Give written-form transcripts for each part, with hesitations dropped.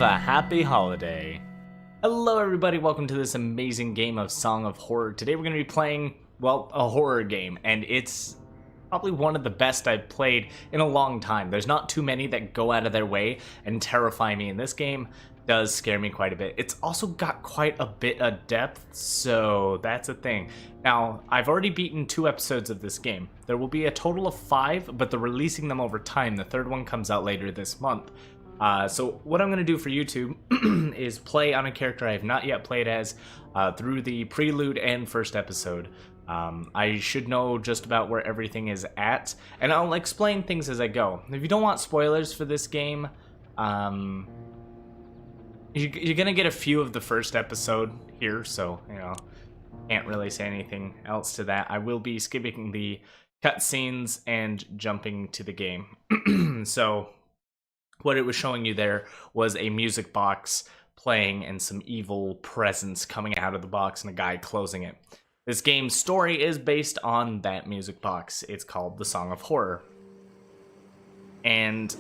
a happy holiday. Hello everybody, welcome to this amazing game of Song of Horror. Today we're going to be playing, well, a horror game, and it's probably one of the best I've played in a long time. There's not too many that go out of their way and terrify me, and this game does scare me quite a bit. It's also got quite a bit of depth, so that's a thing. Now, I've already beaten 2 episodes of this game. There will be a total of 5, but they're releasing them over time. The 3rd one comes out later this month. So what I'm going to do for YouTube is play on a character I have not yet played as through the Prelude and first episode. I should know just about where everything is at, and I'll explain things as I go. If you don't want spoilers for this game, you're going to get a few of the first episode here, so, you know, can't really say anything else to that. I will be skipping the cutscenes and jumping to the game. So what it was showing you there was a music box playing and some evil presence coming out of the box and a guy closing it. This game's story is based on that music box. It's called The Song of Horror. And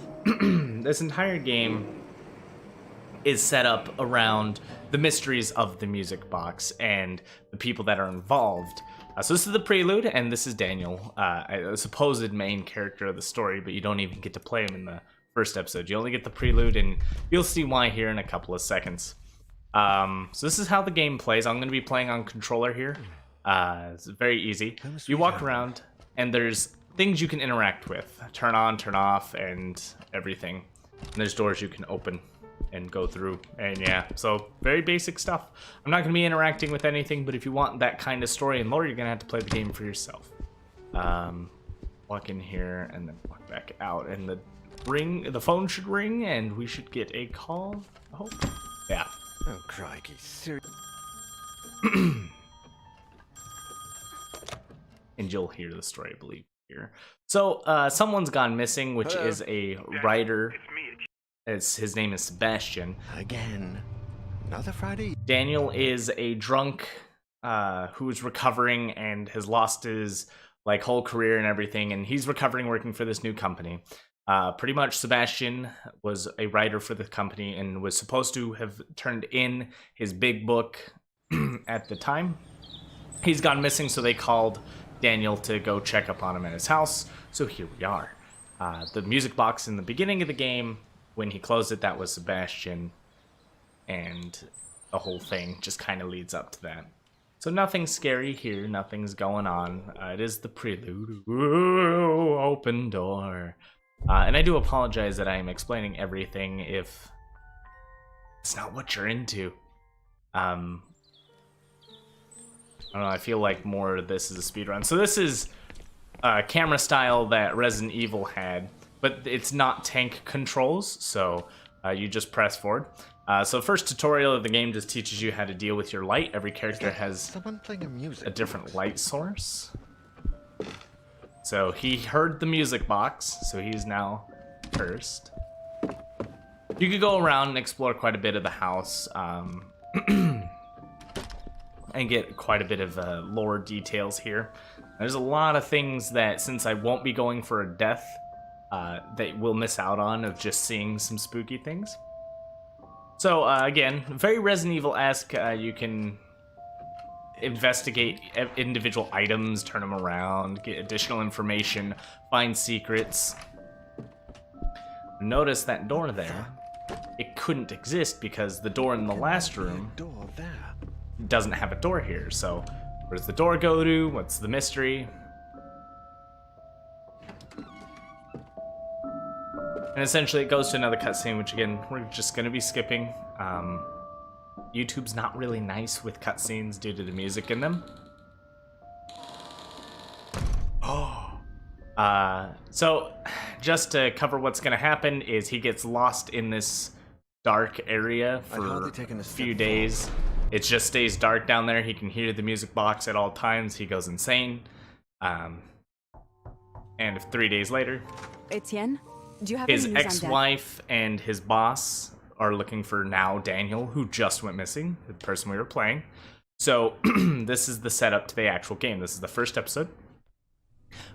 this entire game is set up around the mysteries of the music box and the people that are involved. So this is the Prelude, and this is Daniel, a supposed main character of the story, but you don't even get to play him in the first episode. You only get the Prelude, and you'll see why here in a couple of seconds. So this is how the game plays. I'm going to be playing on controller here. It's very easy. You walk around, and there's things you can interact with. Turn on, turn off, and everything. And there's doors you can open and go through, and yeah, so very basic stuff. I'm not going to be interacting with anything, but if you want that kind of story and lore, you're going to have to play the game for yourself. Walk in here, and then walk back out, and the phone should ring, and we should get a call. I hope. Yeah. Oh, crikey. And you'll hear the story, I believe, here. So, someone's gone missing, which is a writer. His name is Sebastian. Again. Another Friday. Daniel is a drunk who's recovering and has lost his whole career and everything, and he's recovering working for this new company. Pretty much Sebastian was a writer for the company and was supposed to have turned in his big book at the time. He's gone missing, so they called Daniel to go check up on him at his house. So here we are. The music box in the beginning of the game, when he closed it, that was Sebastian, and the whole thing just kind of leads up to that. So nothing scary here, nothing's going on. It is the Prelude. Ooh, open door. And I do apologize that I am explaining everything if it's not what you're into. I don't know, I feel like more of this is a speedrun. So this is camera style that Resident Evil had, but it's not tank controls, so you just press forward. So first tutorial of the game just teaches you how to deal with your light. Every character has a different light source. So he heard the music box, so he's now cursed. You could go around and explore quite a bit of the house, and get quite a bit of lore details here. There's a lot of things that, since I won't be going for a death, that we'll miss out on of just seeing some spooky things. So again, very Resident Evil-esque. You can investigate individual items, turn them around, get additional information, find secrets. Notice that door there. It couldn't exist because the door in the last room doesn't have a door here. So where does the door go to? What's the mystery? And essentially it goes to another cutscene, which again, we're just going to be skipping. YouTube's not really nice with cutscenes due to the music in them. So just to cover what's going to happen is he gets lost in this dark area for a few days. It just stays dark down there. He can hear the music box at all times. He goes insane. And 3 days later, Etienne, do you have his any news on ex-wife and his boss are looking for now Daniel, who just went missing, the person we were playing. So this is the setup to the actual game. This is the first episode.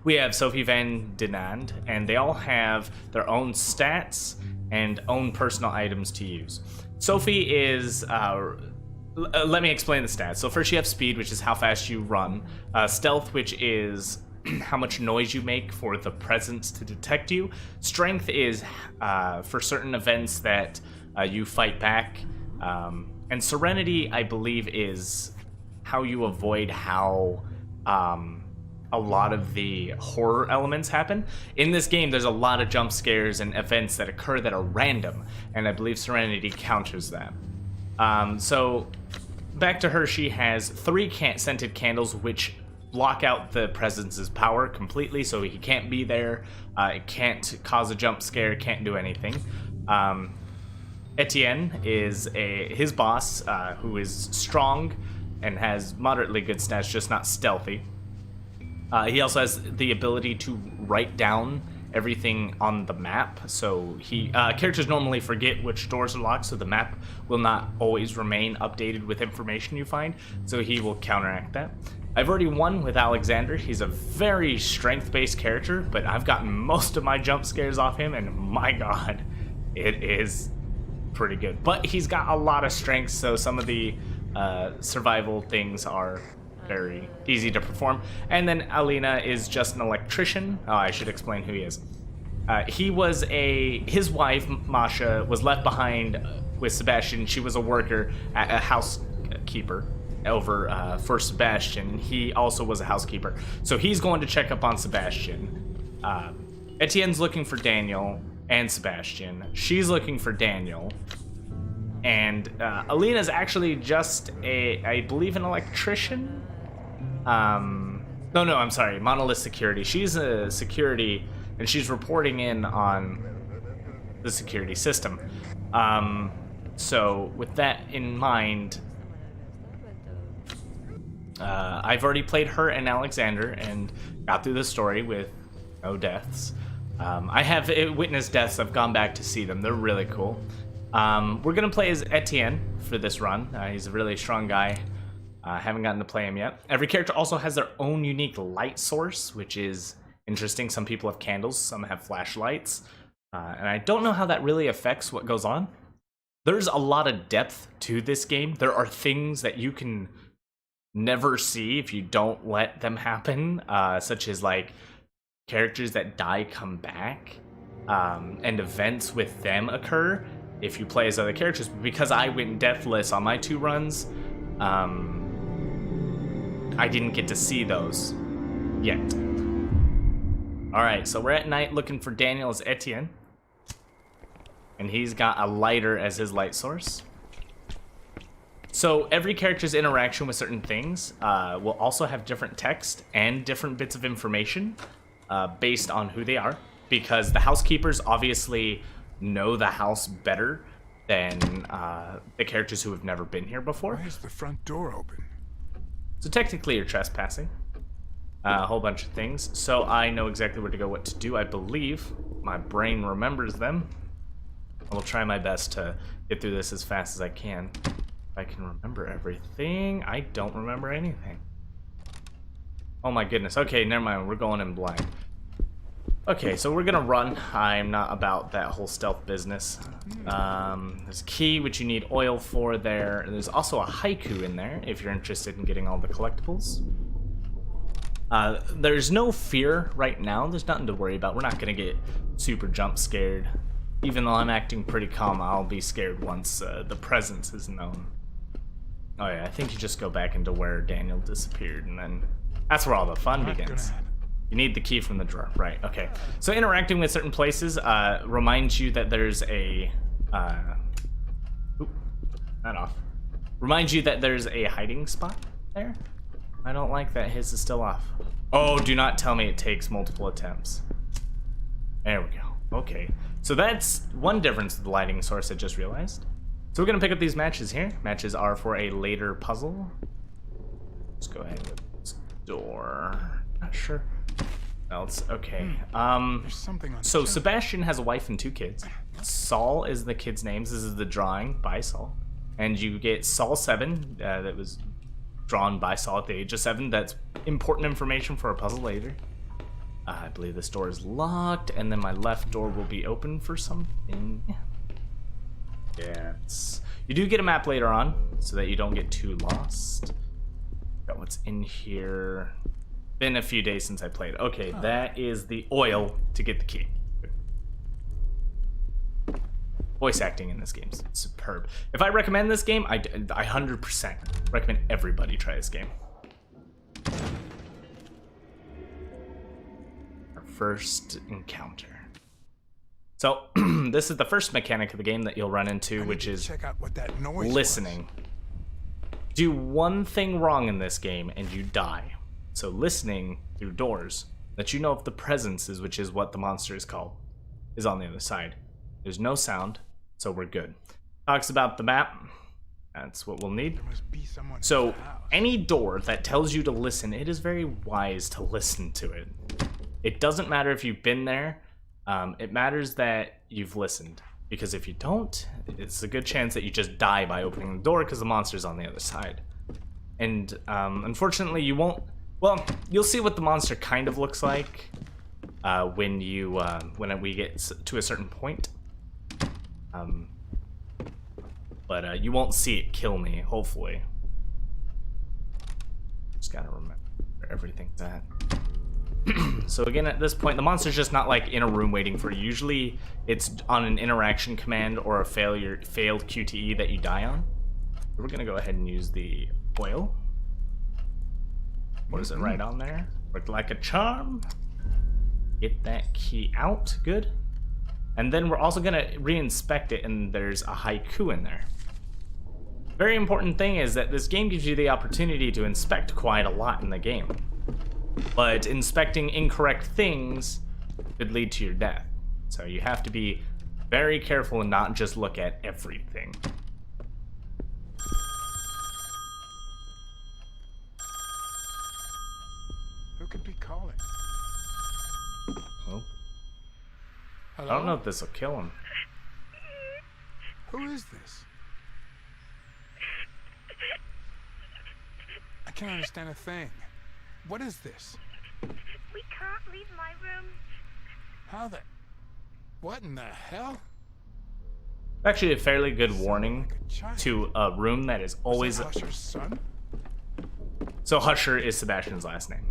We have Sophie Van Denand, and they all have their own stats and own personal items to use. Sophie is, let me explain the stats. So first you have speed, which is how fast you run. Stealth, which is how much noise you make for the presence to detect you. Strength is for certain events that you fight back. And Serenity, I believe, is how you avoid how a lot of the horror elements happen. In this game, there's a lot of jump scares and events that occur that are random, and I believe Serenity counters that. So back to her, she has 3 scented candles, which block out the presence's power completely, so he can't be there. It can't cause a jump scare, can't do anything. Etienne is his boss, who is strong and has moderately good stats, just not stealthy. He also has the ability to write down everything on the map, so characters normally forget which doors are locked, so the map will not always remain updated with information you find, so he will counteract that. I've already won with Alexander. He's a very strength-based character, but I've gotten most of my jump scares off him, and my god, it is pretty good. But he's got a lot of strength, so some of the survival things are very easy to perform. And then Alina is just an electrician. Oh, I should explain who he is. His wife, Masha, was left behind with Sebastian. She was a worker, a housekeeper over for Sebastian. He also was a housekeeper. So he's going to check up on Sebastian. Etienne's looking for Daniel and Sebastian. She's looking for Daniel. And Alina's actually just I believe, an electrician? No, I'm sorry, Monolith Security. She's a security, and she's reporting in on the security system. So with that in mind, I've already played her and Alexander and got through the story with no deaths. I have witnessed deaths. I've gone back to see them. They're really cool. We're gonna play as Etienne for this run. He's a really strong guy. Haven't gotten to play him yet. Every character also has their own unique light source, which is interesting. Some people have candles, some have flashlights. And I don't know how that really affects what goes on. There's a lot of depth to this game. There are things that you can never see if you don't let them happen, such as like characters that die come back, and events with them occur if you play as other characters. Because I went Deathless on my 2 runs, I didn't get to see those yet. Alright, so we're at night looking for Daniel as Etienne. And he's got a lighter as his light source. So every character's interaction with certain things will also have different text and different bits of information based on who they are. Because the housekeepers obviously know the house better than the characters who have never been here before. Why is the front door open? So technically you're trespassing. A whole bunch of things. So I know exactly where to go, what to do. I believe my brain remembers them. I will try my best to get through this as fast as I can. If I can remember everything. I don't remember anything. Oh my goodness. Okay, never mind. We're going in blind. Okay, so we're gonna run. I'm not about that whole stealth business. There's a key, which you need oil for there. There's also a haiku in there, if you're interested in getting all the collectibles. There's no fear right now. There's nothing to worry about. We're not gonna get super jump scared. Even though I'm acting pretty calm, I'll be scared once the presence is known. Oh yeah, I think you just go back into where Daniel disappeared, and then that's where all the fun begins. You need the key from the drawer, right? Okay. So interacting with certain places reminds you that there's a reminds you that there's a hiding spot there. I don't like that his is still off. Oh, do not tell me it takes multiple attempts. There we go. Okay. So that's one difference with the lighting source I just realized. So we're gonna pick up these matches here. Matches are for a later puzzle. Let's go ahead with this door. Not sure. Else, okay. There's something on So Sebastian has a wife and 2 kids. Saul is the kid's names. This is the drawing by Saul, and you get Saul 7. That was drawn by Saul at the age of 7. That's important information for a puzzle later. I believe this door is locked, and then my left door will be open for something. Yes. You do get a map later on, so that you don't get too lost. Got what's in here. Been a few days since I played. Okay, that is the oil to get the key. Voice acting in this game is superb. If I recommend this game, I 100% recommend everybody try this game. Our first encounter. So, this is the first mechanic of the game that you'll run into, which is check out what that noise listening. Do one thing wrong in this game and you die. So listening through doors lets you know if the presence is, which is what the monster is called, is on the other side. There's no sound, so we're good. Talks about the map. That's what we'll need. There must be someone So in the house. any door that tells you to listen, it is very wise to listen to it. It doesn't matter if you've been there. It matters that you've listened. Because if you don't, it's a good chance that you just die by opening the door because the monster's on the other side. And unfortunately, you won't. Well, you'll see what the monster kind of looks like when we get to a certain point. But you won't see it kill me, hopefully. Just gotta remember where everything's at. So again, at this point, the monster's just not like in a room waiting for you. Usually, it's on an interaction command or a failed QTE that you die on. We're gonna go ahead and use the oil. What is it right on there? Worked like a charm. Get that key out, good. And then we're also gonna re-inspect it, and there's a haiku in there. Very important thing is that this game gives you the opportunity to inspect quite a lot in the game. But inspecting incorrect things could lead to your death. So you have to be very careful and not just look at everything. Who could be calling? Oh, Hello? I don't know if this will kill him. Who is this? I can't understand a thing. What is this? We can't leave my room. How the... What in the hell? Actually, a fairly good warning Like a child. to a room that is always... Is that Usher's son? So Husher is Sebastian's last name.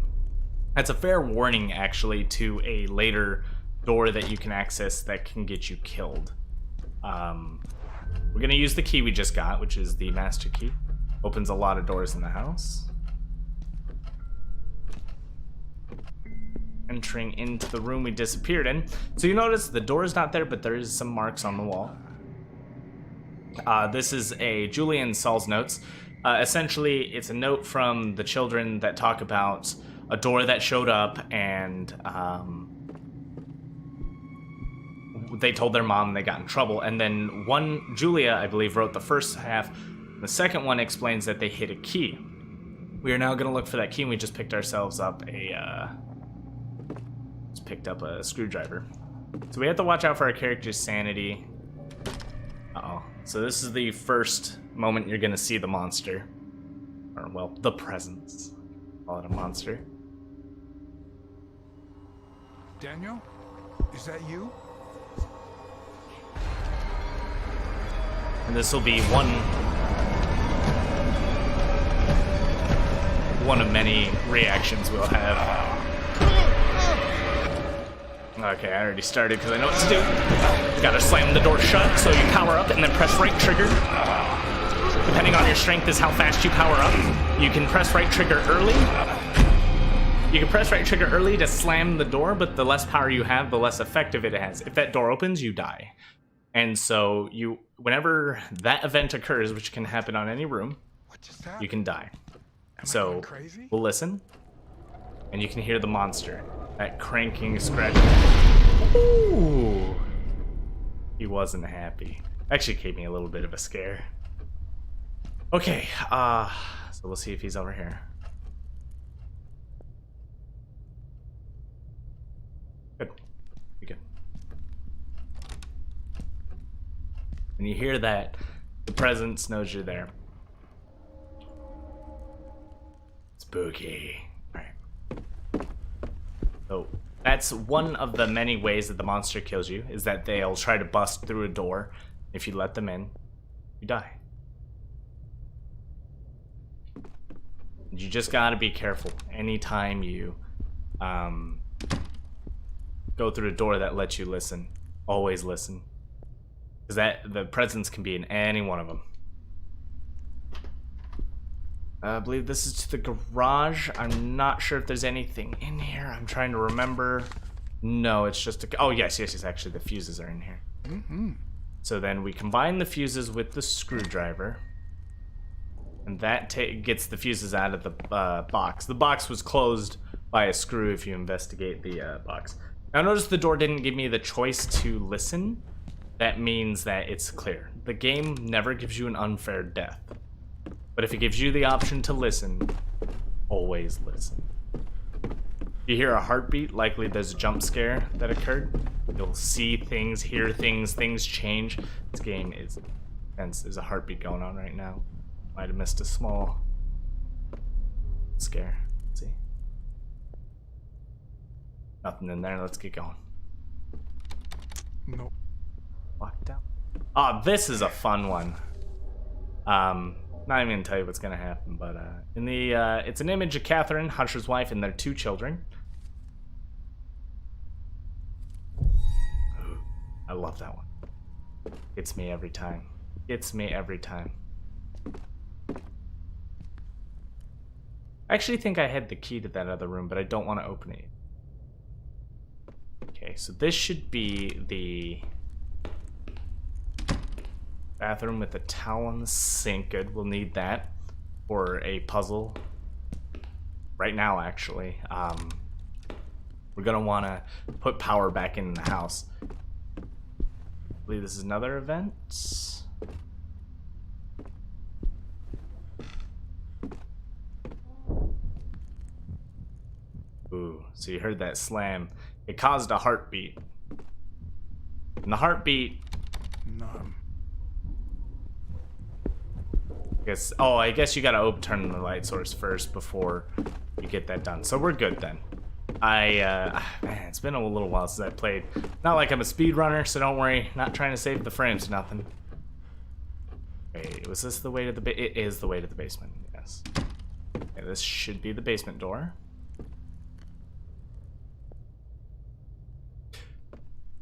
That's a fair warning, actually, to a later door that you can access that can get you killed. We're gonna use the key we just got, which is the master key. Opens a lot of doors in the house. Entering into the room we disappeared in. So you notice the door is not there, but there is some marks on the wall. This is a Julian Saul's notes. Essentially, it's a note from the children that talk about a door that showed up, and they told their mom they got in trouble. And then Julia, I believe, wrote the first half. The second one explains that they hid a key. We are now going to look for that key, and we just picked ourselves up a screwdriver. So we have to watch out for our character's sanity. Uh-oh. So this is the first moment you're gonna see the monster. Or, well, the presence. Call it a monster. Daniel? Is that you? And this will be one of many reactions we'll have. Okay, I already started because I know what to do. You gotta slam the door shut, so you power up and then press right trigger. Depending on your strength is how fast you power up. You can press right trigger early. You can press right trigger early to slam the door, but the less power you have, the less effective it has. If that door opens, you die. And so whenever that event occurs, which can happen on any room, What just happened? you can die. Am I So going crazy? we'll listen, and you can hear the monster. That cranking, scratching. Ooh. He wasn't happy. Actually gave me a little bit of a scare. Okay, so we'll see if he's over here. Good. Be good. When you hear that, the presence knows you're there. Spooky. Alright. So, That's one of the many ways that the monster kills you, is that they'll try to bust through a door. If you let them in, you die. You just gotta be careful anytime you go through a door that lets you listen. Always listen. Because the presence can be in any one of them. I believe this is to the garage. I'm not sure if there's anything in here. I'm trying to remember. No, it's just oh, yes. Actually, the fuses are in here. So then we combine the fuses with the screwdriver. And that gets the fuses out of the box. The box was closed by a screw if you investigate the box. Now notice the door didn't give me the choice to listen. That means that it's clear. The game never gives you an unfair death. But if it gives you the option to listen, always listen. If you hear a heartbeat, likely there's a jump scare that occurred. You'll see things, hear things, things change. This game is intense. There's a heartbeat going on right now. Might have missed a small scare. Let's see. Nothing in there. Let's get going. Nope. Locked out. Oh, this is a fun one. Not even gonna tell you what's gonna happen, but in the it's an image of Catherine, Husher's wife, and their 2 children. Ooh, I love that one. It's me every time. It's me every time. I actually think I had the key to that other room, but I don't want to open it. Okay, so this should be the bathroom with a towel in the sink. Good, we'll need that for a puzzle. Right now, actually. We're gonna want to put power back in the house. I believe this is another event. Ooh, so you heard that slam. It caused a heartbeat. And the heartbeat... None. I guess you gotta turn the light source first before you get that done. So we're good then. Man, it's been a little while since I played. Not like I'm a speedrunner, so don't worry. Not trying to save the frames, nothing. Wait, was this the way to the it is the way to the basement, yes. Okay, this should be the basement door.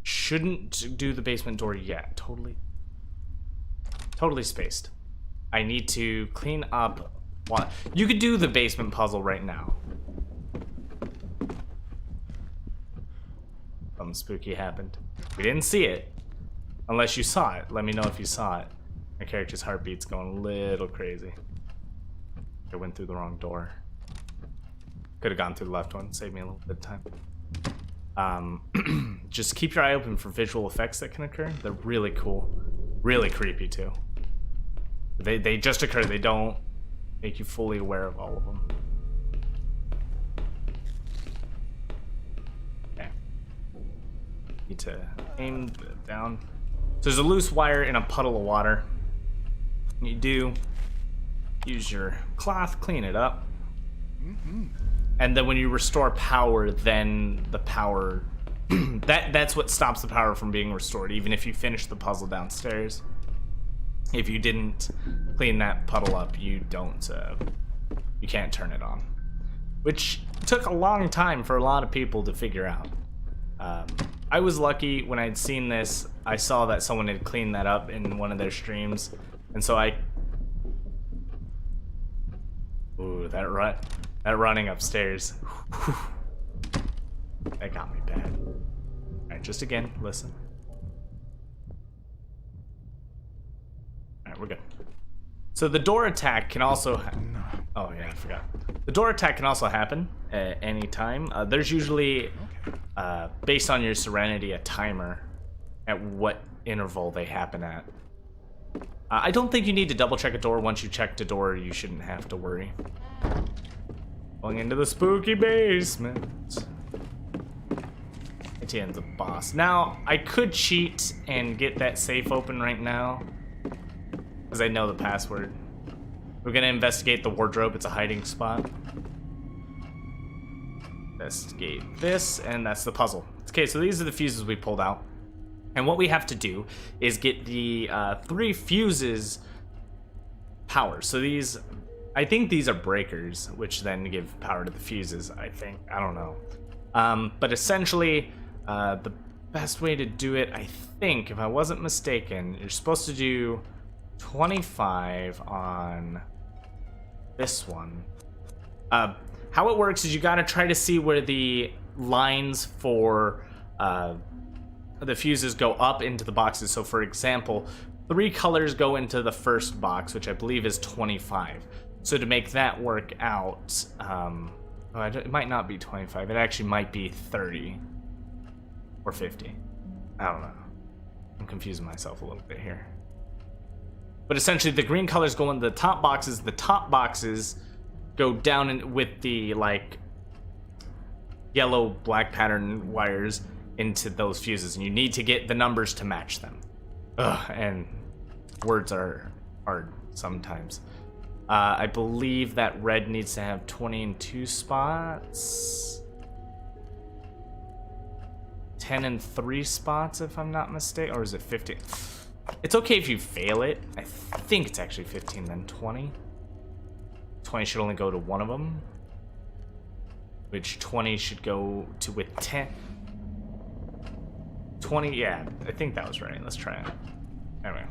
Shouldn't do the basement door yet. Totally spaced. I need to clean up. What? You could do the basement puzzle right now. Something spooky happened. We didn't see it. Unless you saw it. Let me know if you saw it. My character's heartbeat's going a little crazy. I went through the wrong door. Could have gone through the left one. Saved me a little bit of time. Just keep your eye open for visual effects that can occur. They're really cool. Really creepy, too. They just occur. They don't make you fully aware of all of them. Okay. Need to aim down. So there's a loose wire in a puddle of water. You do use your cloth, clean it up. And then when you restore power, then the power... that's what stops the power from being restored, even if you finish the puzzle downstairs. If you didn't clean that puddle up, you can't turn it on. Which took a long time for a lot of people to figure out. I was lucky when I'd seen this, I saw that someone had cleaned that up in one of their streams. And so Ooh, that running upstairs. That got me bad. Alright, just again, listen. Alright, we're good. So the door attack can also oh yeah, I forgot. The door attack can also happen at any time. There's usually, based on your serenity, a timer at what interval they happen at. I don't think you need to double check a door. Once you checked a door, you shouldn't have to worry. Going into the spooky basement. Etienne's a boss. Now, I could cheat and get that safe open right now, because I know the password. We're gonna investigate the wardrobe. It's a hiding spot. investigate this, and that's the puzzle. Okay, so these are the fuses we pulled out. And what we have to do is get the 3 fuses power. So these, I think these are breakers, which then give power to the fuses, I think. I don't know. But essentially, the best way to do it, I think, if I wasn't mistaken, you're supposed to do 25 on this one. How it works is you gotta try to see where the lines for the fuses go up into the boxes. So for example, 3 colors go into the first box, which I believe is 25. So to make that work out, it might not be 25, it actually might be 30 or 50. I don't know. I'm confusing myself a little bit here. But essentially the green colors go into the top boxes go down in, with the like yellow black pattern wires into those fuses, and you need to get the numbers to match them. And words are hard sometimes. I believe that red needs to have 20 and 2 spots. 10 and 3 spots, if I'm not mistaken. Or is it 15? It's okay if you fail it. I think it's actually 15, then 20. 20 should only go to one of them. Which 20 should go to with 10. 20, yeah, I think that was right. Let's try it. Anyway.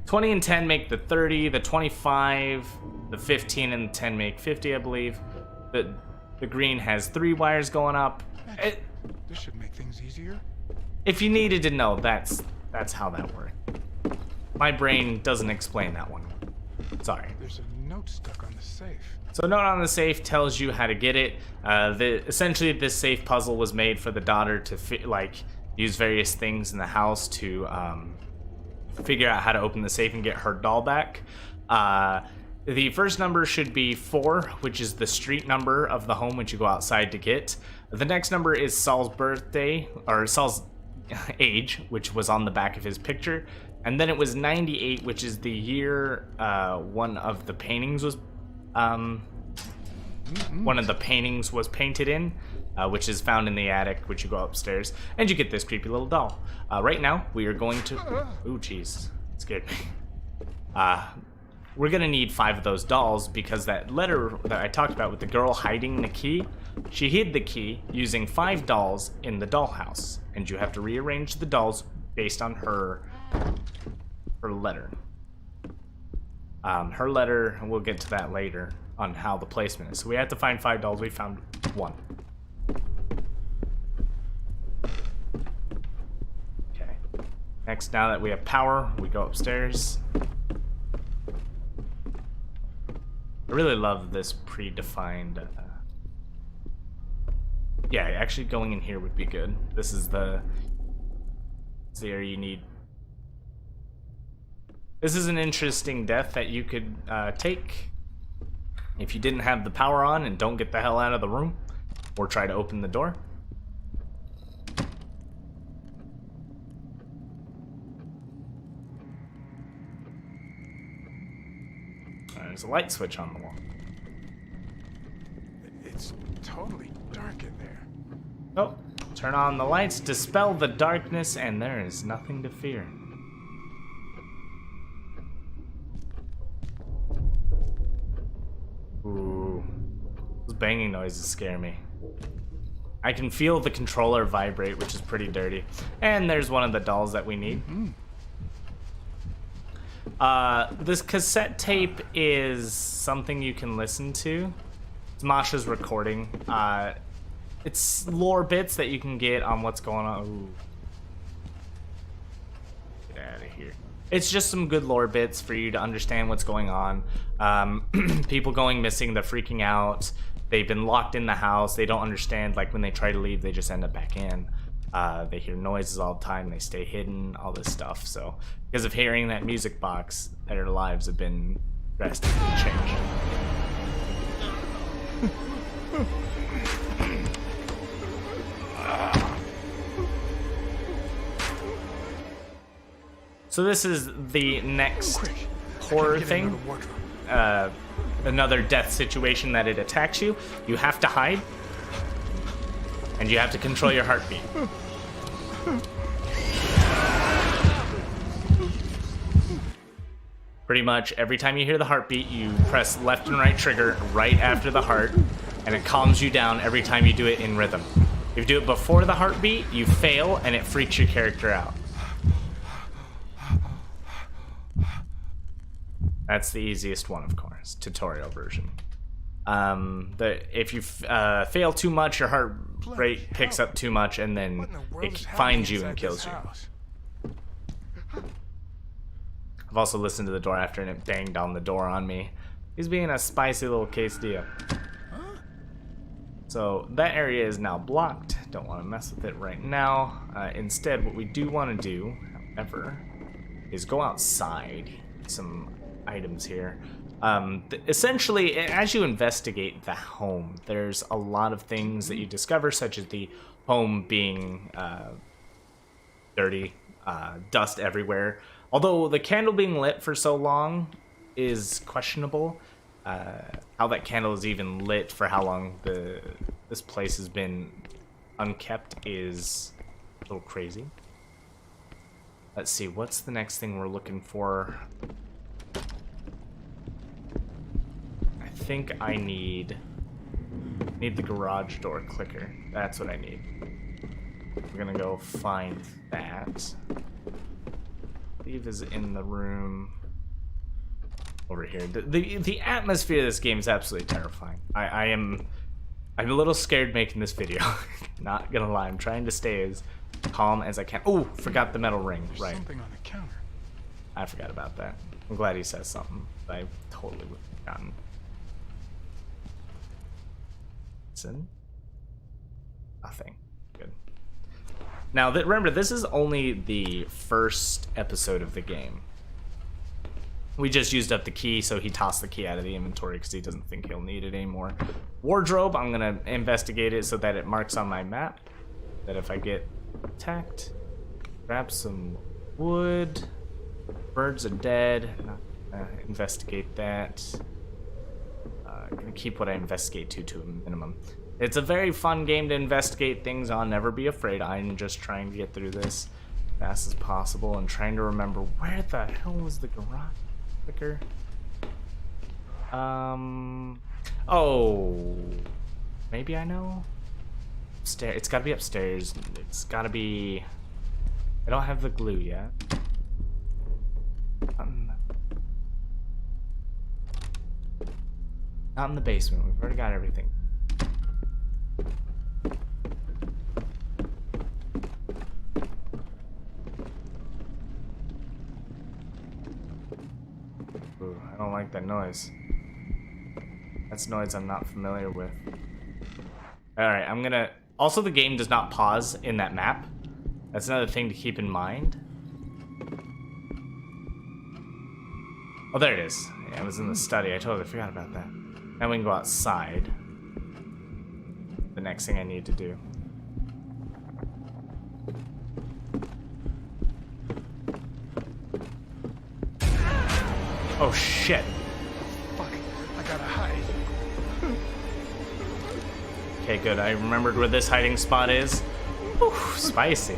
20 and 10 make the 30, the 25, the 15 and 10 make 50, I believe. The green has 3 wires going up. This should make things easier. If you needed to know, that's how that worked. My brain doesn't explain that one. Sorry. There's a note stuck on the safe. So note on the safe tells you how to get it. Essentially, this safe puzzle was made for the daughter to use various things in the house to figure out how to open the safe and get her doll back. The first number should be 4, which is the street number of the home which you go outside to get. The next number is Saul's birthday, or Saul's age, which was on the back of his picture. And then it was 98, which is the year one of the paintings was painted in, which is found in the attic, which you go upstairs, and you get this creepy little doll. Right now, we are going to... Ooh, jeez. Scared me. We're going to need 5 of those dolls, because that letter that I talked about with the girl hiding the key, she hid the key using 5 dolls in the dollhouse, and you have to rearrange the dolls based on her letter. Her letter, and we'll get to that later on how the placement is. So we had to find 5 dolls. We found 1. Okay. Next, now that we have power, we go upstairs. I really love this predefined... yeah, actually going in here would be good. This is the area you need. This is an interesting death that you could take if you didn't have the power on and don't get the hell out of the room or try to open the door. There's a light switch on the wall. It's totally dark in there. Oh, turn on the lights, dispel the darkness, and there is nothing to fear. Ooh, those banging noises scare me. I can feel the controller vibrate, which is pretty dirty. And there's one of the dolls that we need. This cassette tape is something you can listen to. It's Masha's recording. It's lore bits that you can get on what's going on. Ooh. Get out of here. It's just some good lore bits for you to understand what's going on. People going missing, they're freaking out. They've been locked in the house. They don't understand, like when they try to leave, they just end up back in. They hear noises all the time. They stay hidden, all this stuff. So because of hearing that music box, their lives have been drastically changed. So this is the next horror thing. Another death situation that it attacks you. You have to hide. and you have to control your heartbeat. Pretty much every time you hear the heartbeat, you press left and right trigger right after the heart, and it calms you down every time you do it in rhythm. If you do it before the heartbeat, you fail, and it freaks your character out. That's the easiest one, of course, tutorial version. If you fail too much, your heart rate picks up too much, and then it finds you and kills you. I've also listened to the door after, and it banged on the door on me. He's being a spicy little quesadilla. So that area is now blocked. Don't want to mess with it right now. Instead, what we do want to do, however, is go outside. Some items here. Essentially, as you investigate the home, there's a lot of things that you discover, such as the home being dirty, dust everywhere. Although the candle being lit for so long is questionable. How that candle is even lit for how long this place has been unkept is a little crazy. Let's see, what's the next thing we're looking for? I think I need the garage door clicker. That's what I need. We're gonna go find that. I believe is in the room over here. The atmosphere of this game is absolutely terrifying. I'm a little scared making this video. Not gonna lie, I'm trying to stay as calm as I can. Oh, forgot the metal ring. There's right. something on the counter. I forgot about that. I'm glad he says something. I totally would have forgotten. Listen. Nothing. Good. Now, remember, this is only the first episode of the game. We just used up the key, so he tossed the key out of the inventory because he doesn't think he'll need it anymore. Wardrobe, I'm going to investigate it so that it marks on my map that if I get attacked, grab some wood. Birds are dead. Not gonna investigate that. Gonna keep what I investigate to a minimum. It's a very fun game to investigate things on. Never be afraid. I'm just trying to get through this as fast as possible and trying to remember where the hell was the garage clicker. Oh, maybe I know. Upstairs. It's got to be upstairs. It's got to be. I don't have the glue yet. Not in the basement. We've already got everything. Ooh, I don't like that noise. That's noise I'm not familiar with. Alright, I'm gonna... Also, the game does not pause in that map. That's another thing to keep in mind. Oh, there it is. Yeah, it was in the study. I totally forgot about that. Now we can go outside. The next thing I need to do. Oh, shit. Fuck, I gotta hide. Okay, good. I remembered where this hiding spot is. Whew, spicy.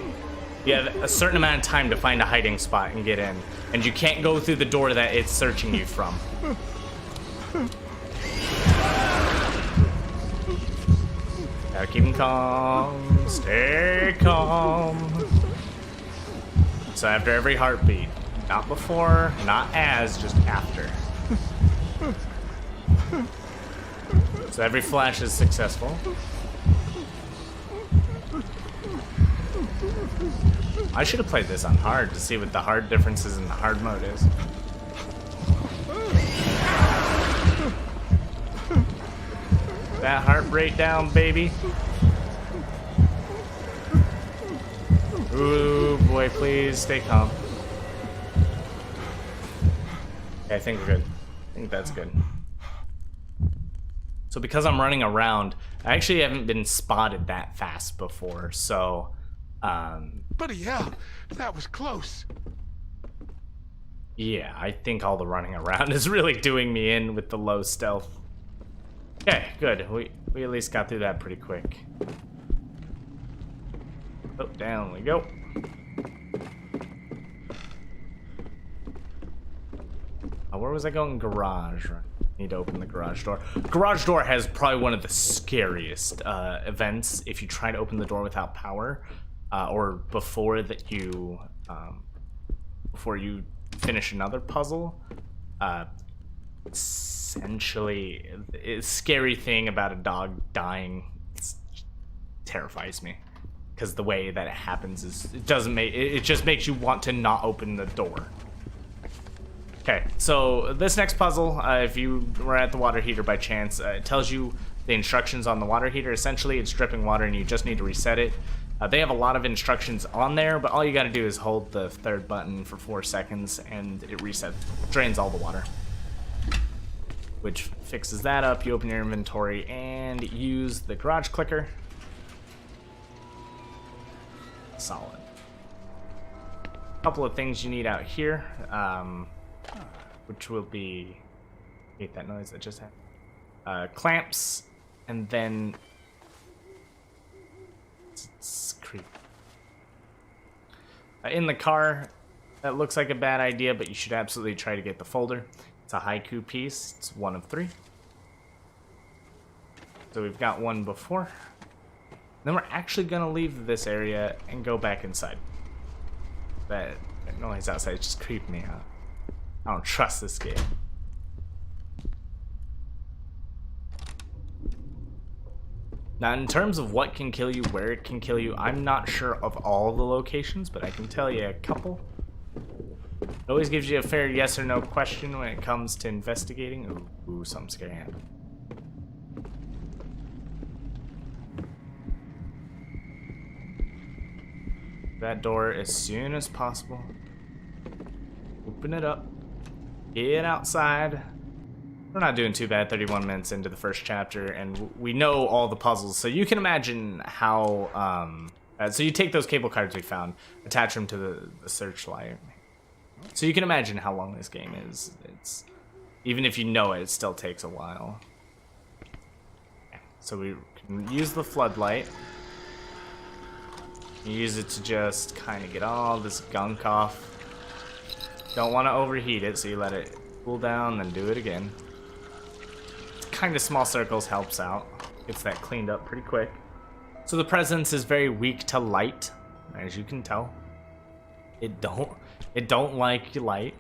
You have a certain amount of time to find a hiding spot and get in. And you can't go through the door that it's searching you from. Gotta keep him calm. Stay calm. So after every heartbeat. Not before, not as, just after. So every flash is successful. I should have played this on hard to see what the hard differences in the hard mode is. That heart rate down, baby. Ooh, boy, please stay calm. Okay, I think we're good. I think that's good. So because I'm running around, I actually haven't been spotted that fast before, so... Buddy, hell, that was close. Yeah, I think all the running around is really doing me in with the low stealth. Okay, good. We at least got through that pretty quick. Oh, down we go. Where was I going? Garage. Need to open the garage door. Garage door has probably one of the scariest events if you try to open the door without power, or before you finish another puzzle. Essentially, a scary thing about a dog dying terrifies me, because the way that it happens is it just makes you want to not open the door. Okay, so this next puzzle, if you were at the water heater by chance, it tells you the instructions on the water heater. Essentially, it's dripping water and you just need to reset it. They have a lot of instructions on there, but all you gotta do is hold the third button for 4 seconds and it drains all the water. Which fixes that up. You open your inventory and use the garage clicker. Solid. A couple of things you need out here. Which will be, I hate that noise that just happened. Clamps, and then it's creepy. In the car, that looks like a bad idea, but you should absolutely try to get the folder. It's a haiku piece. It's 1 of 3. So we've got one before. Then we're actually gonna leave this area and go back inside. That noise outside just creeped me out. I don't trust this game. Now, in terms of what can kill you, where it can kill you, I'm not sure of all the locations, but I can tell you a couple. It always gives you a fair yes or no question when it comes to investigating. Ooh, something scary happened. That door as soon as possible. Open it up. Get outside. We're not doing too bad, 31 minutes into the first chapter, and we know all the puzzles, so you can imagine how, so you take those cable cards we found, attach them to the searchlight. So you can imagine how long this game is. Even if you know it, it still takes a while. So we can use the floodlight. You use it to just kind of get all this gunk off. Don't want to overheat it, so you let it cool down, then do it again. Kind of small circles helps out. Gets that cleaned up pretty quick. So the presence is very weak to light, as you can tell. It don't like light.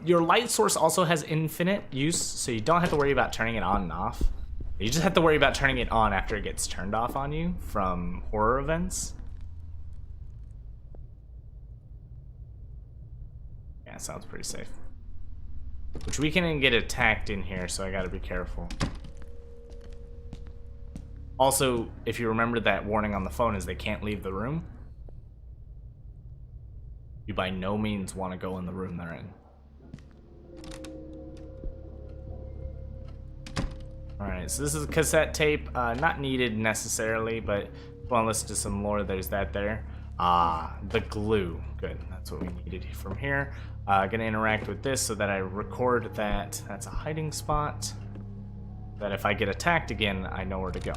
Your light source also has infinite use, so you don't have to worry about turning it on and off. You just have to worry about turning it on after it gets turned off on you from horror events. Yeah, sounds pretty safe. Which we can get attacked in here, so I gotta be careful. Also, if you remember that warning on the phone is they can't leave the room. You by no means want to go in the room they're in. Alright, so this is a cassette tape. Not needed necessarily, but if you want to listen to some lore, there's that there. Ah, the glue. Good, that's what we needed from here. Gonna interact with this so that I record that that's a hiding spot. That if I get attacked again, I know where to go.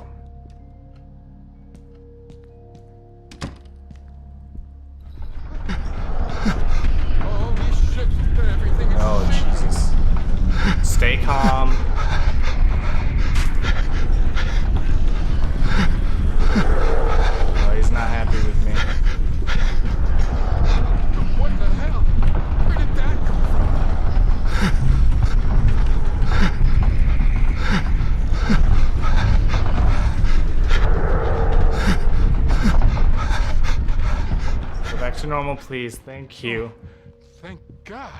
Holy shit, everything is Oh, Jesus. Stay calm. Oh, he's not happy with me. What the hell? Where did that come from? Go back to normal, please. Thank you. Thank God.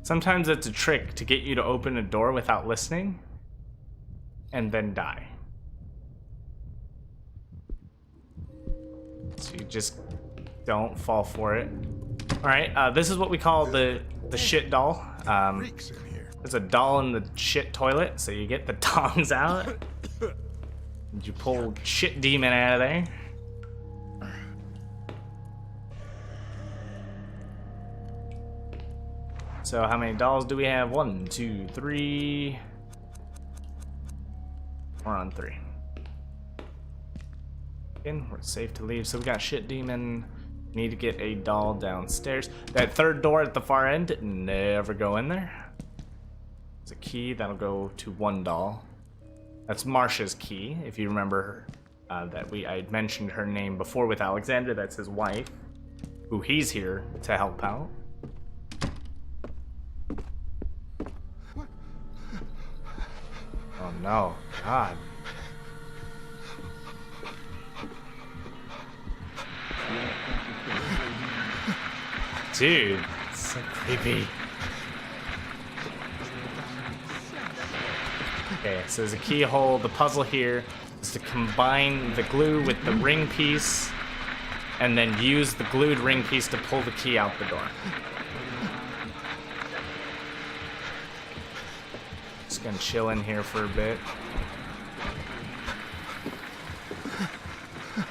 Sometimes it's a trick to get you to open a door without listening and then die. So you just don't fall for it. Alright, this is what we call the shit doll. Freaks in here. There's a doll in the shit toilet, so you get the tongs out. And you pull shit demon out of there. So how many dolls do we have? 1, 2, 3. We're on 3. In, we're safe to leave. So we got shit demon. Need to get a doll downstairs. That third door at the far end, never go in there. There's a key that'll go to one doll. That's Marsha's key, if you remember that I had mentioned her name before with Alexander. That's his wife, who he's here to help out. Oh no, God. Dude, it's so creepy. Okay, so there's a keyhole. The puzzle here is to combine the glue with the ring piece and then use the glued ring piece to pull the key out the door. Just gonna chill in here for a bit.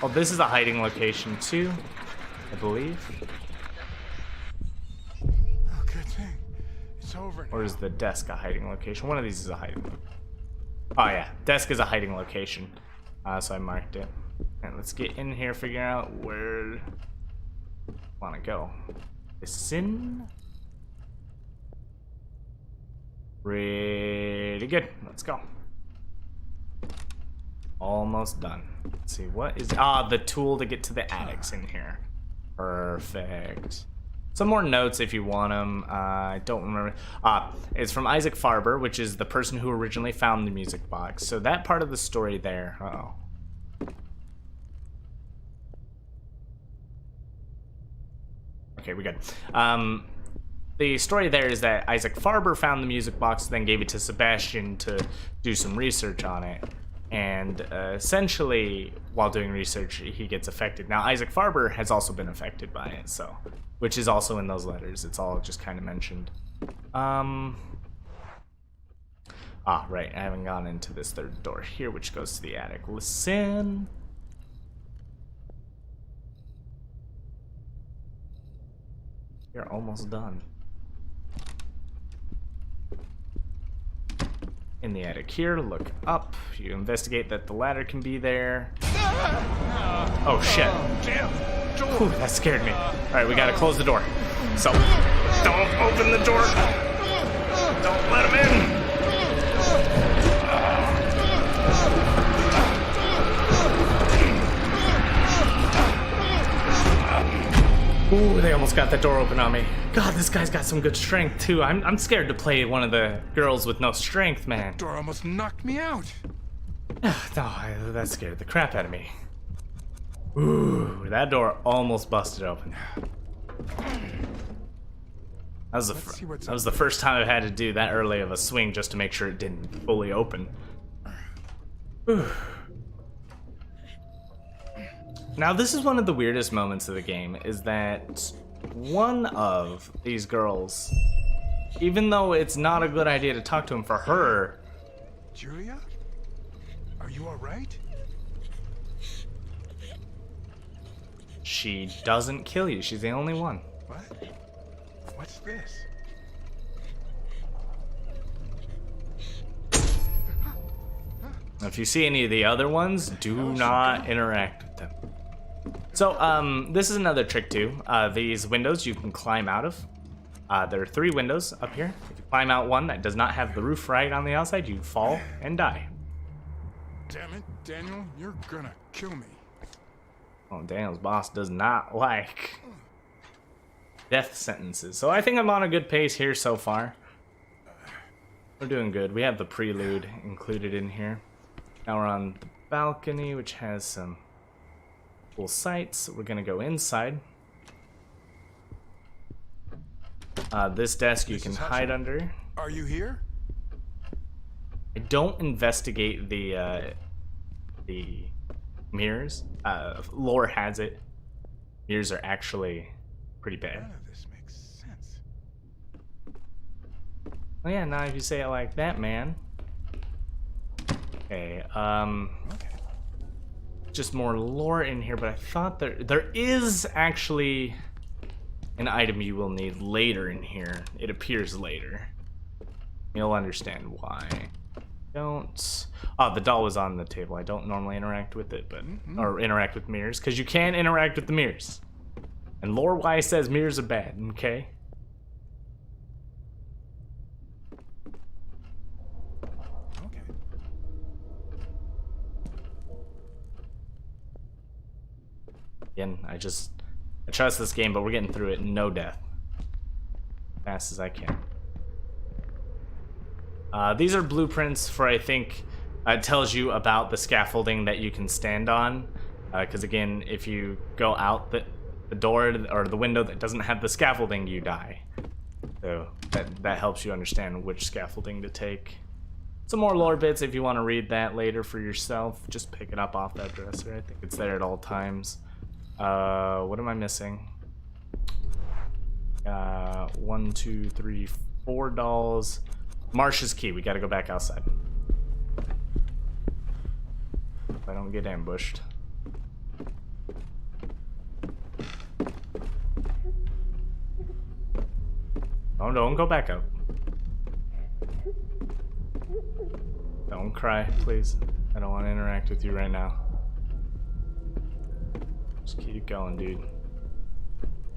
Oh, this is a hiding location too, I believe. Oh, good thing. It's over now. Or is the desk a hiding location? One of these is a hiding location. Oh yeah, desk is a hiding location. So I marked it. And let's get in here, figure out where I want to go. Listen. Pretty good. Let's go. Almost done. Let's see, what is... the tool to get to the attics in here. Perfect. Some more notes if you want them. I don't remember. It's from Isaac Farber, which is the person who originally found the music box. So that part of the story there. Uh-oh. Okay, we good. The story there is that Isaac Farber found the music box, then gave it to Sebastian to do some research on it. And essentially, while doing research, he gets affected. Now, Isaac Farber has also been affected by it, so, which is also in those letters. It's all just kind of mentioned. Right, I haven't gone into this third door here, which goes to the attic. Listen. You're almost done. In the attic here, look up. You investigate that the ladder can be there. Oh shit. Whew, that scared me. Alright, we gotta close the door. So, don't open the door. Don't let him in. Ooh, they almost got that door open on me. God, this guy's got some good strength, too. I'm scared to play one of the girls with no strength, man. Door almost knocked me out. No, that scared the crap out of me. Ooh, that door almost busted open. That was the first time I've had to do that early of a swing just to make sure it didn't fully open. Ooh. Now, this is one of the weirdest moments of the game, is that one of these girls, even though it's not a good idea to talk to him, for her... Julia? Are you alright? She doesn't kill you. She's the only one. What? What's this? If you see any of the other ones, do not interact with them. So, this is another trick too. These windows you can climb out of. There are 3 windows up here. If you climb out one that does not have the roof right on the outside, you fall and die. Damn it, Daniel, you're gonna kill me. Oh, Daniel's boss does not like death sentences. So I think I'm on a good pace here so far. We're doing good. We have the Prelude included in here. Now we're on the balcony, which has some cool sights. We're gonna go inside. This desk you can hide under. Are you here? I don't investigate the mirrors. Lore has it. Mirrors are actually pretty bad. None of this makes sense. Oh yeah, now if you say it like that, man. Okay, just more lore in here, but I thought there is actually an item you will need later in here. It appears later. You'll understand why. Don't. Oh, the doll was on the table. I don't normally interact with it, but or interact with mirrors, because you can interact with the mirrors. And lore wise says mirrors are bad. Okay. Okay. Again, I trust this game, but we're getting through it. No death. Fast as I can. These are blueprints for, I think, it tells you about the scaffolding that you can stand on. Because again, if you go out the door or the window that doesn't have the scaffolding, you die. So that helps you understand which scaffolding to take. Some more lore bits if you want to read that later for yourself. Just pick it up off that dresser. I think it's there at all times. What am I missing? 1, 2, 3, 4 dolls. Marsh's key. We gotta go back outside. If I don't get ambushed. Oh, don't go back up. Don't cry, please. I don't want to interact with you right now. Just keep going, dude.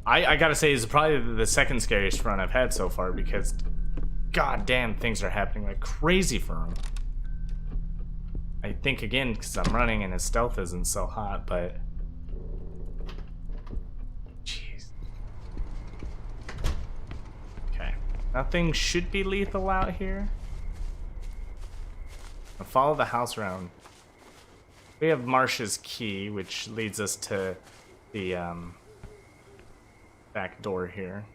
I gotta say, it's probably the second scariest run I've had so far because god damn, things are happening like crazy for him. I think again because I'm running and his stealth isn't so hot, but jeez. Okay, nothing should be lethal out here. I'll follow the house around. We have Marsh's key, which leads us to the back door here.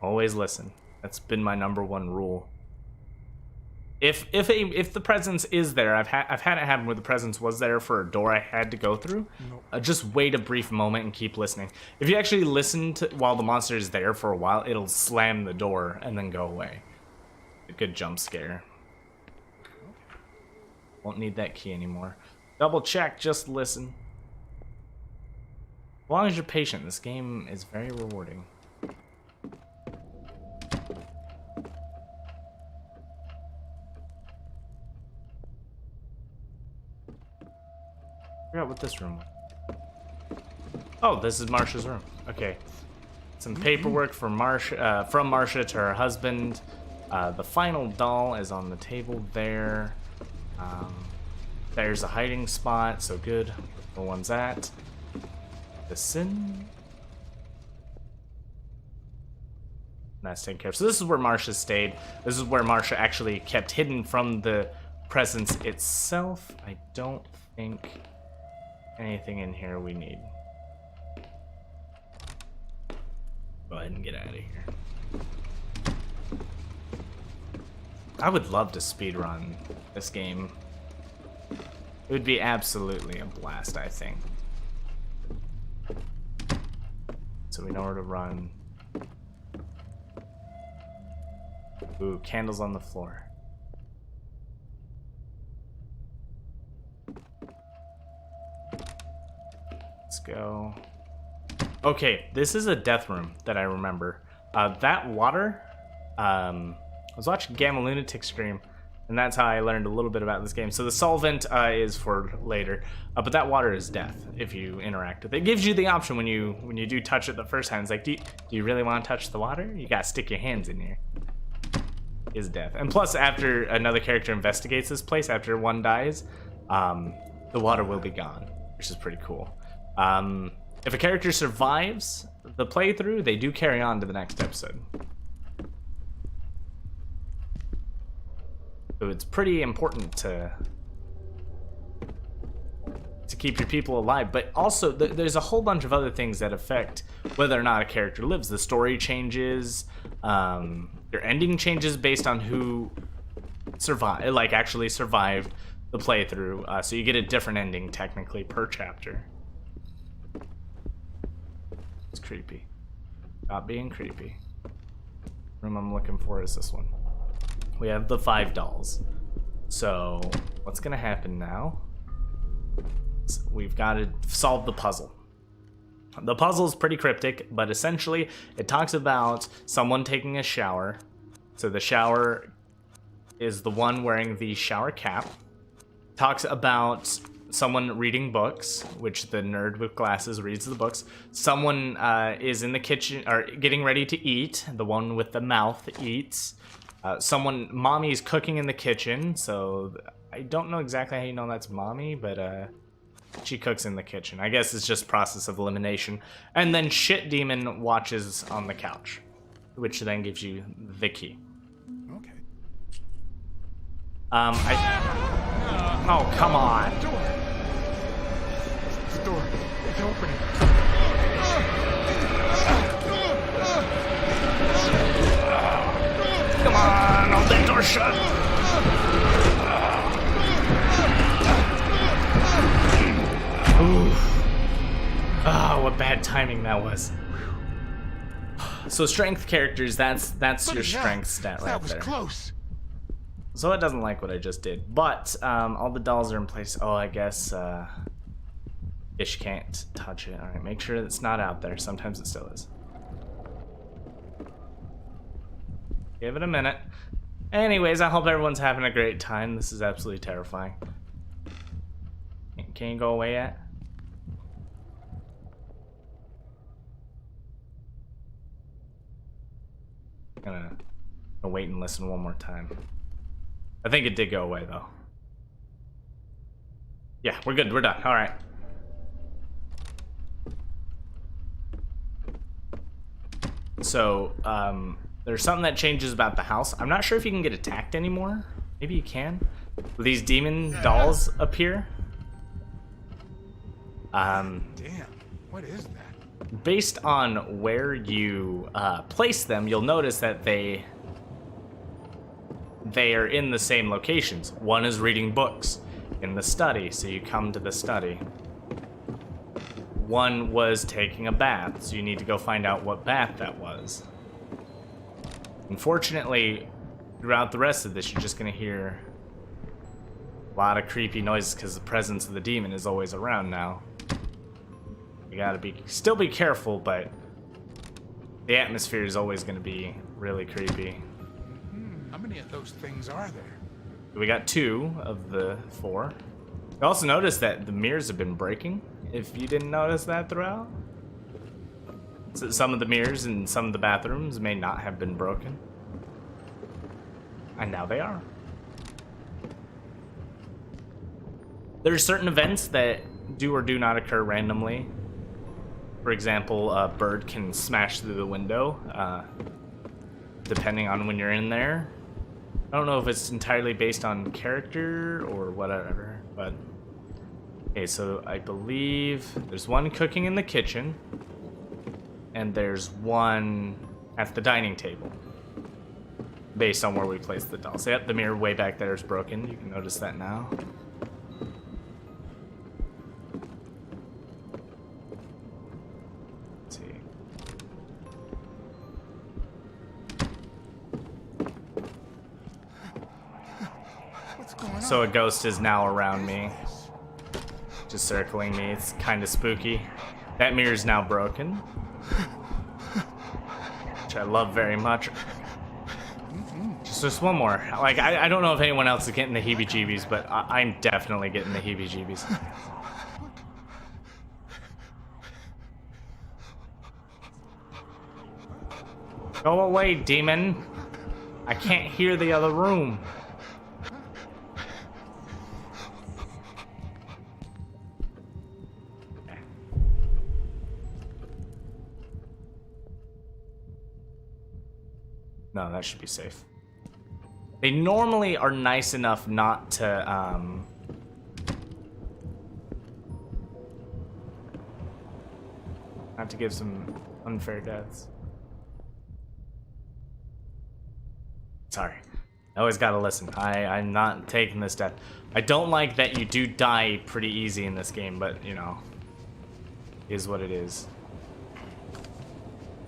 Always listen. That's been my #1 rule. If the presence is there, I've had it happen where the presence was there for a door I had to go through. Nope. Just wait a brief moment and keep listening. If you actually listen to while the monster is there for a while, it'll slam the door and then go away. A good jump scare. Won't need that key anymore. Double check, just listen. As long as you're patient, this game is very rewarding. I forgot what this room was. Oh, this is Marsha's room. Okay. Some paperwork for from Marsha to her husband. The final doll is on the table there. There's a hiding spot, so good. The one's at. Listen. That's taken care of. So this is where Marsha stayed. This is where Marsha actually kept hidden from the presence itself. I don't think anything in here we need. Go ahead and get out of here. I would love to speedrun this game. It would be absolutely a blast, I think. So we know where to run. Ooh, candles on the floor. Let's go. Okay, this is a death room that I remember. That water, I was watching Gamma Lunatic stream, and that's how I learned a little bit about this game. So the solvent is for later, but that water is death if you interact with it. It gives you the option when you do touch it the first time. It's like, do you really want to touch the water? You gotta stick your hands in here. Is death. And plus, after another character investigates this place, after one dies, the water will be gone, which is pretty cool. If a character survives the playthrough, they do carry on to the next episode. So it's pretty important to keep your people alive, but also there's a whole bunch of other things that affect whether or not a character lives. The story changes, your ending changes based on who actually survived the playthrough. So you get a different ending technically per chapter. It's creepy. Stop being creepy. Room I'm looking for is this one. We have the 5 dolls. So what's gonna happen now? We've got to solve the puzzle. The puzzle is pretty cryptic, but essentially it talks about someone taking a shower. So the shower is the one wearing the shower cap. Talks about someone reading books, which the nerd with glasses reads the books. Someone is in the kitchen, or getting ready to eat. The one with the mouth eats. Mommy's cooking in the kitchen, so I don't know exactly how you know that's mommy, but she cooks in the kitchen. I guess it's just process of elimination. And then Shit Demon watches on the couch, which then gives you the key. Okay. Oh, come on. The door. It's opening. Come on, hold that door shut. Oof. Oh, what bad timing that was. So strength characters, that's your strength stat right That was there. close. So it doesn't like what I just did, but all the dolls are in place. Oh, I guess Ish can't touch it. All right, make sure it's not out there. Sometimes it still is. Give it a minute. Anyways, I hope everyone's having a great time. This is absolutely terrifying. Can you go away yet? I'm gonna wait and listen one more time. I think it did go away though. Yeah, we're good. We're done. All right. So, there's something that changes about the house. I'm not sure if you can get attacked anymore. Maybe you can. These demon dolls appear. Damn. What is that? Based on where you place them, you'll notice that they are in the same locations. One is reading books in the study, so you come to the study. One was taking a bath, so you need to go find out what bath that was. Unfortunately, throughout the rest of this, you're just gonna hear a lot of creepy noises because the presence of the demon is always around now. You gotta still be careful, but the atmosphere is always gonna be really creepy. How many of those things are there? We got 2 of the 4. You also notice that the mirrors have been breaking, if you didn't notice that throughout. So some of the mirrors in some of the bathrooms may not have been broken. And now they are. There are certain events that do or do not occur randomly. For example, a bird can smash through the window, depending on when you're in there. I don't know if it's entirely based on character or whatever, but... Okay, so I believe there's one cooking in the kitchen, and there's one at the dining table, based on where we place the dolls. Yep, the mirror way back there is broken. You can notice that now. Let's see. What's going on? So a ghost is now around me, just circling me. It's kind of spooky. That mirror is now broken, which I love very much. Just one more. Like, I don't know if anyone else is getting the heebie-jeebies, but I'm definitely getting the heebie-jeebies. Go away, demon. I can't hear the other room. No, that should be safe. They normally are nice enough not to, not to give some unfair deaths. Sorry. I always gotta listen. I'm not taking this death. I don't like that you do die pretty easy in this game, but, you know, is what it is.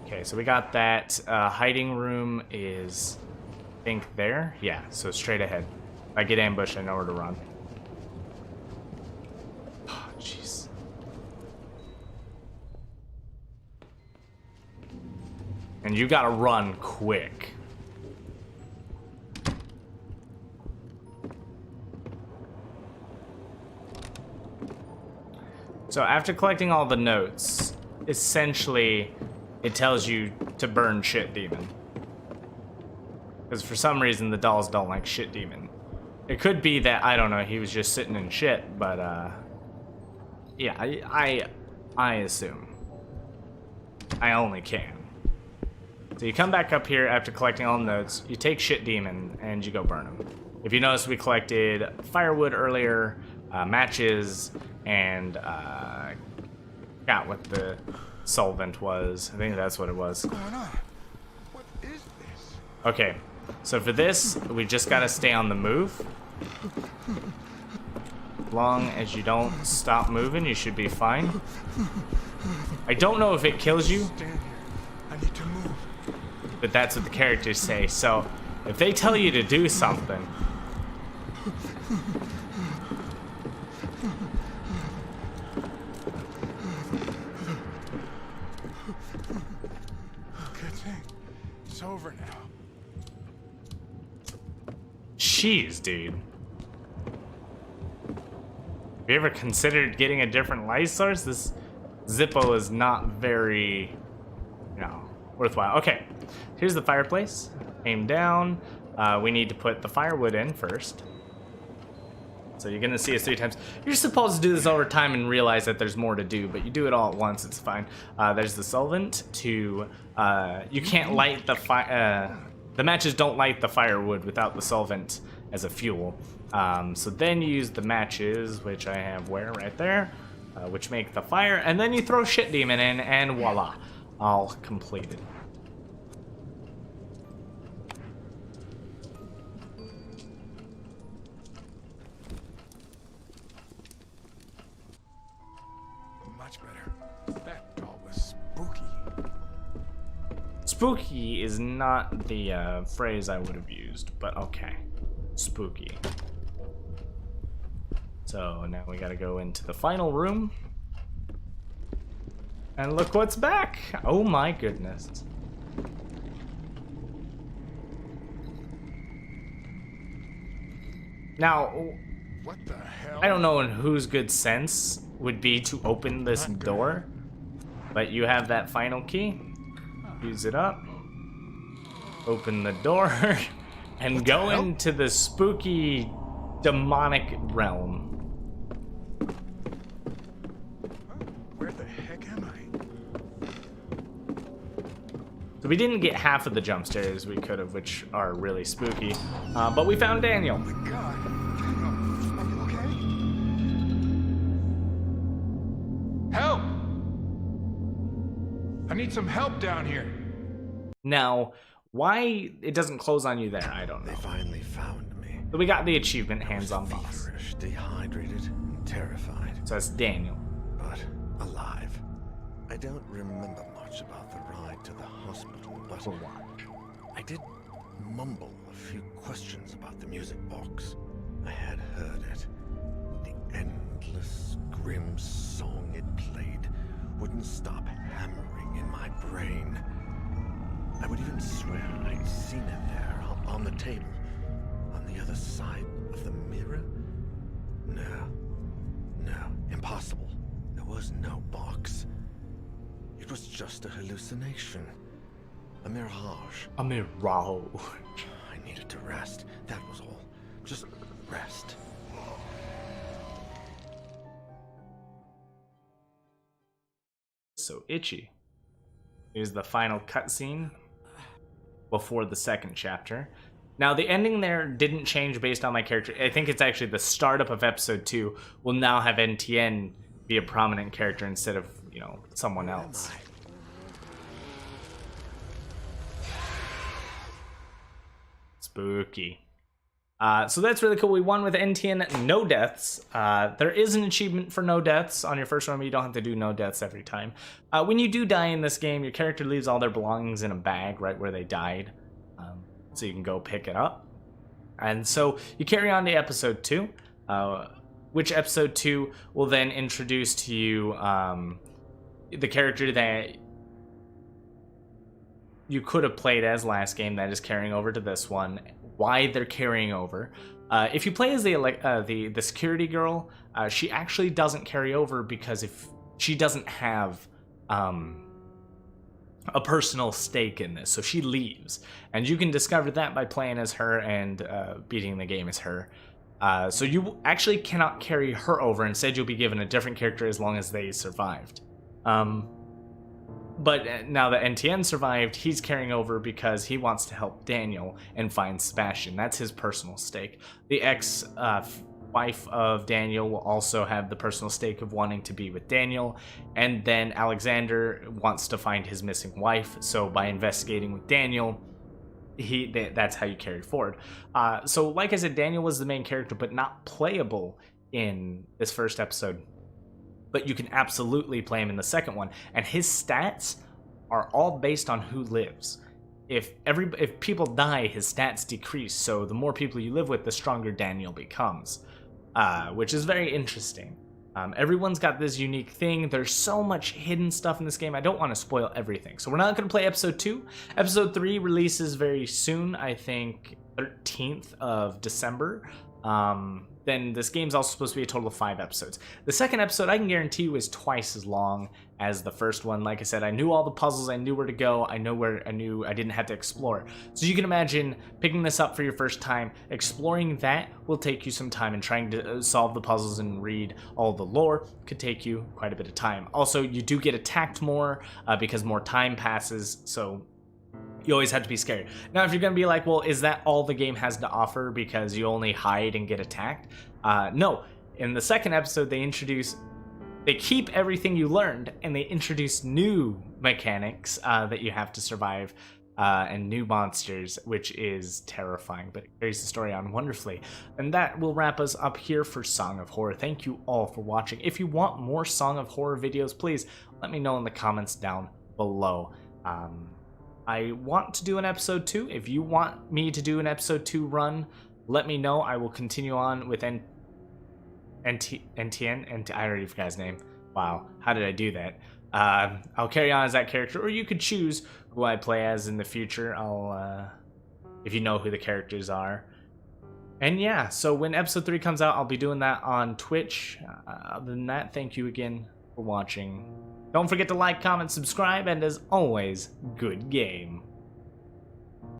Okay, so we got that. Hiding room is, I think, there? Yeah, so straight ahead. If I get ambushed, I know where to run. Oh, jeez. And you gotta run quick. So after collecting all the notes, essentially it tells you to burn Shit Demon. Because for some reason the dolls don't like Shit Demon. It could be that, I don't know, he was just sitting in shit, but yeah, I assume. I only can. So you come back up here after collecting all the notes, you take Shit Demon, and you go burn him. If you notice, we collected firewood earlier, matches, and got what the solvent was. I think that's what it was. What's going on? What is this? Okay, so for this, we just gotta stay on the move. As long as you don't stop moving, you should be fine. I don't know if it kills you, Stand here. I need to move. but that's what the characters say. So if they tell you to do something, Good thing. It's over now. jeez, dude. Have you ever considered getting a different light source? This Zippo is not very, worthwhile. Okay, here's the fireplace. Aim down. We need to put the firewood in first. So you're gonna see us 3 times. You're supposed to do this over time and realize that there's more to do, but you do it all at once, it's fine. There's the solvent to, you can't light the fire, the matches don't light the firewood without the solvent as a fuel. So then you use the matches, which I have right there, which make the fire, and then you throw Shit Demon in, and voila, all completed. Much better. That doll was spooky. Spooky is not the phrase I would have used, but okay. Spooky. So now we gotta go into the final room. And look what's back! Oh my goodness. Now, What the hell? I don't know in whose good sense would be to open this door, but you have that final key. Use it up. Open the door and go into the spooky demonic realm. Where the heck am I? So we didn't get half of the jump scares we could have, which are really spooky, but we found Daniel. Oh my God. Are you okay? Help! I need some help down here. Now, why it doesn't close on you there, I don't know. They finally found me. But we got the achievement, hands-on boss. Feverish, dehydrated, and terrified, So that's Daniel. but alive. I don't remember much about the ride to the hospital, but For what? I did mumble a few questions about the music box. I had heard it. The endless, grim song it played wouldn't stop hammering in my brain. I would even swear I'd seen it there on the table, on the other side of the mirror. No, impossible. There was no box. It was just a hallucination, a mirage. A mirage. I needed to rest, that was all. Just rest. So itchy. Here's the final cutscene before the second chapter. Now, the ending there didn't change based on my character. I think it's actually the startup of episode 2 will now have Etienne be a prominent character instead of, someone else. Spooky. So that's really cool. We won with Etienne, no deaths. There is an achievement for no deaths on your first run, but you don't have to do no deaths every time. When you do die in this game, your character leaves all their belongings in a bag right where they died. So you can go pick it up. And so you carry on to episode 2, which episode 2 will then introduce to you the character that you could have played as last game that is carrying over to this one, why they're carrying over. If you play as the security girl, she actually doesn't carry over because if she doesn't have a personal stake in this, so she leaves, and you can discover that by playing as her and beating the game as her. So you actually cannot carry her over. Instead, you'll be given a different character as long as they survived. But now that Etienne survived, he's carrying over because he wants to help Daniel and find Sebastian. That's his personal stake. The ex-wife of Daniel will also have the personal stake of wanting to be with Daniel. And then Alexander wants to find his missing wife. So by investigating with Daniel, that's how you carry forward. So like I said, Daniel was the main character, but not playable in this first episode. But you can absolutely play him in the second one, and his stats are all based on who lives. If people die, his stats decrease, so the more people you live with, the stronger Daniel becomes, which is very interesting. Everyone's got this unique thing. There's so much hidden stuff in this game. I don't want to spoil everything, so we're not going to play episode 2. Episode 3 releases very soon, I think 13th of December. Then this game's also supposed to be a total of 5 episodes. The second episode, I can guarantee you, is twice as long as the first one. Like I said, I knew all the puzzles, I knew where to go, I knew I didn't have to explore. So you can imagine picking this up for your first time. Exploring that will take you some time, and trying to solve the puzzles and read all the lore could take you quite a bit of time. Also, you do get attacked more because more time passes, so you always have to be scared. Now, if you're going to be like, well, is that all the game has to offer because you only hide and get attacked? No. In the second episode, they keep everything you learned, and they introduce new mechanics that you have to survive, and new monsters, which is terrifying, but it carries the story on wonderfully. And that will wrap us up here for Song of Horror. Thank you all for watching. If you want more Song of Horror videos, please let me know in the comments down below. I want to do an episode 2. If you want me to do an episode 2 run, let me know. I will continue on with Etienne, and I already forgot his name. Wow, how did I do that? I'll carry on as that character, or you could choose who I play as in the future. If you know who the characters are. And yeah, so when episode 3 comes out, I'll be doing that on Twitch. Other than that, thank you again for watching. Don't forget to like, comment, subscribe, and as always, good game.